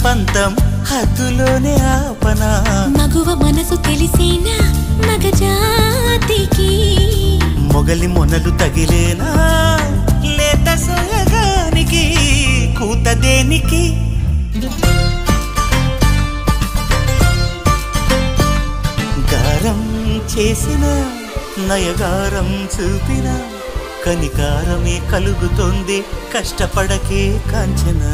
పంతం హద్దులోనే ఆపనా మగువ మనసు తెలిసేనా మగజాతికి మొగలి మొనలు తగిలేనా లేత సోయగానికి కూత దేనికి గారం చేసిన నయగారం చూపిన కనికారమే కలుగుతోంది కష్టపడకే కాంచనా